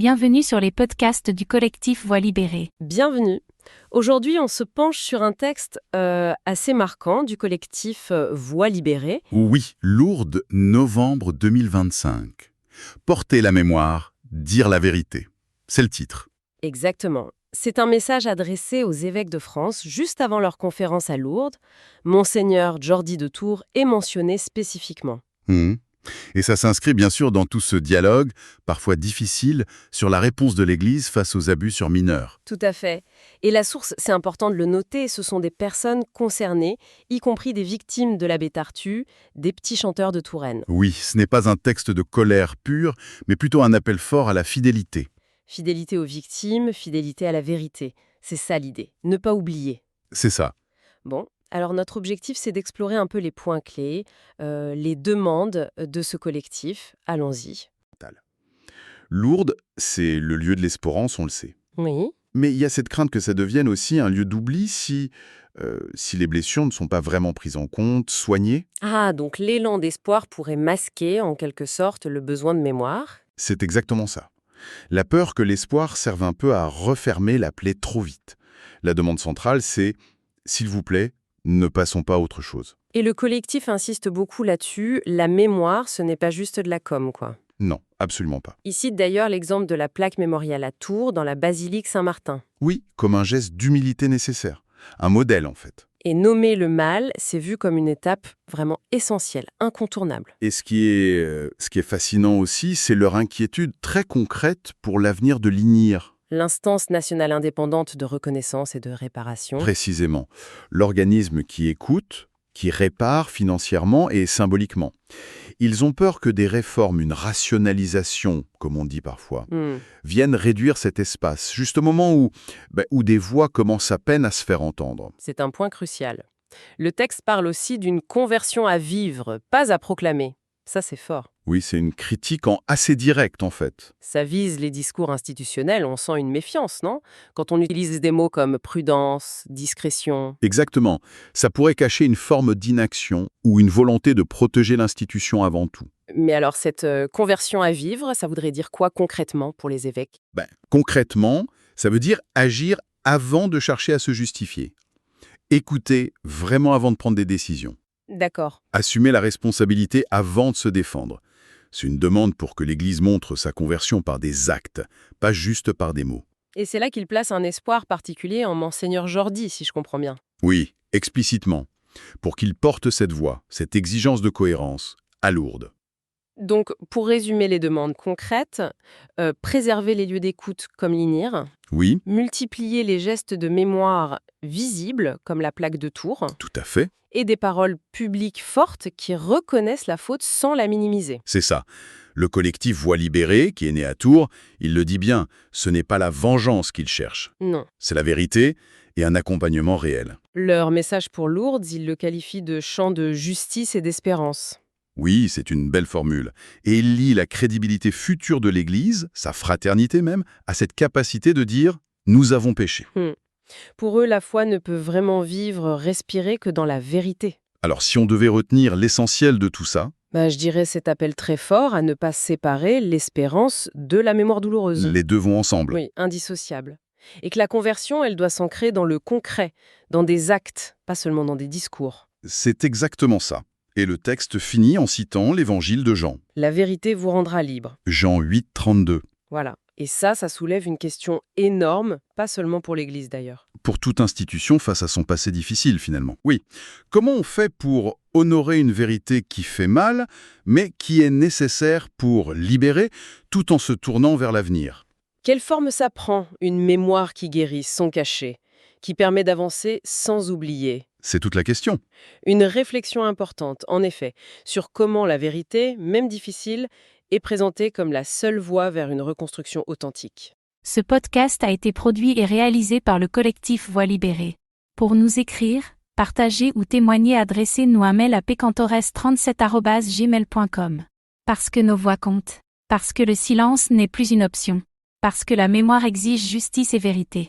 Bienvenue sur les podcasts du collectif Voix libérée. Bienvenue. Aujourd'hui, on se penche sur un texte assez marquant du collectif Voix libérée. Oui, Lourdes, novembre 2025. Porter la mémoire, dire la vérité. C'est le titre. Exactement. C'est un message adressé aux évêques de France juste avant leur conférence à Lourdes. Monseigneur Jordi de Tours est mentionné spécifiquement. Et ça s'inscrit bien sûr dans tout ce dialogue, parfois difficile, sur la réponse de l'Église face aux abus sur mineurs. Tout à fait. Et la source, c'est important de le noter, ce sont des personnes concernées, y compris des victimes de l'abbé Tartu, des petits chanteurs de Touraine. Oui, ce n'est pas un texte de colère pure, mais plutôt un appel fort à la fidélité. Fidélité aux victimes, fidélité à la vérité. C'est ça l'idée. Ne pas oublier. C'est ça. Bon, alors notre objectif, c'est d'explorer un peu les points clés, les demandes de ce collectif. Allons-y. Lourdes, c'est le lieu de l'espérance, on le sait. Oui. Mais il y a cette crainte que ça devienne aussi un lieu d'oubli si les blessures ne sont pas vraiment prises en compte, soignées. Ah, donc l'élan d'espoir pourrait masquer, en quelque sorte, le besoin de mémoire. C'est exactement ça. La peur que l'espoir serve un peu à refermer la plaie trop vite. La demande centrale, c'est « s'il vous plaît, ne passons pas à autre chose Et le collectif insiste beaucoup là-dessus. La mémoire, ce n'est pas juste de la com', quoi. ». Non, absolument pas. Il cite d'ailleurs l'exemple de la plaque mémoriale à Tours, dans la basilique Saint-Martin. Oui, comme un geste d'humilité nécessaire. Un modèle, en fait. Et nommer le mal, c'est vu comme une étape vraiment essentielle, incontournable. Et ce qui est fascinant aussi, c'est leur inquiétude très concrète pour l'avenir de l'INIR. L'instance nationale indépendante de reconnaissance et de réparation. Précisément. L'organisme qui écoute, qui répare financièrement et symboliquement. Ils ont peur que des réformes, une rationalisation, comme on dit parfois, viennent réduire cet espace, juste au moment où des voix commencent à peine à se faire entendre. C'est un point crucial. Le texte parle aussi d'une conversion à vivre, pas à proclamer. Ça, c'est fort. Oui, c'est une critique assez directe, en fait. Ça vise les discours institutionnels, on sent une méfiance, non? Quand on utilise des mots comme prudence, discrétion. Exactement. Ça pourrait cacher une forme d'inaction ou une volonté de protéger l'institution avant tout. Mais alors, cette conversion à vivre, ça voudrait dire quoi concrètement pour les évêques? Concrètement, ça veut dire agir avant de chercher à se justifier. Écouter vraiment avant de prendre des décisions. D'accord. Assumer la responsabilité avant de se défendre. C'est une demande pour que l'Église montre sa conversion par des actes, pas juste par des mots. Et c'est là qu'il place un espoir particulier en Monseigneur Jordi, si je comprends bien. Oui, explicitement. Pour qu'il porte cette voix, cette exigence de cohérence, à Lourdes. Donc, pour résumer les demandes concrètes, préserver les lieux d'écoute comme l'INIR, Oui, multiplier les gestes de mémoire visibles, comme la plaque de Tours, tout à fait, et des paroles publiques fortes qui reconnaissent la faute sans la minimiser. c'est ça. Le collectif Voix libérée, qui est né à Tours, il le dit bien, ce n'est pas la vengeance qu'il cherche. Non. C'est la vérité et un accompagnement réel. Leur message pour Lourdes, ils le qualifient de chant de justice et d'espérance. Oui, c'est une belle formule. Et il lie la crédibilité future de l'Église, sa fraternité même, à cette capacité de dire « nous avons péché ». Pour eux, la foi ne peut vraiment vivre, respirer que dans la vérité. Alors si on devait retenir l'essentiel de tout ça, Je dirais cet appel très fort à ne pas séparer l'espérance de la mémoire douloureuse. les deux vont ensemble. Oui, indissociable. Et que la conversion, elle doit s'ancrer dans le concret, dans des actes, pas seulement dans des discours. C'est exactement ça. Et le texte finit en citant l'évangile de Jean. La vérité vous rendra libre. Jean 8, 32. Voilà. Et ça soulève une question énorme, pas seulement pour l'Église d'ailleurs. Pour toute institution face à son passé difficile, finalement. Oui. Comment on fait pour honorer une vérité qui fait mal, mais qui est nécessaire pour libérer, tout en se tournant vers l'avenir? Quelle forme ça prend, une mémoire qui guérit sans cacher, qui permet d'avancer sans oublier? C'est toute la question. Une réflexion importante, en effet, sur comment la vérité, même difficile, est présentée comme la seule voie vers une reconstruction authentique. Ce podcast a été produit et réalisé par le collectif Voix libérée. Pour nous écrire, partager ou témoigner, adressez-nous un mail à pecantores37@gmail.com. Parce que nos voix comptent. Parce que le silence n'est plus une option. Parce que la mémoire exige justice et vérité.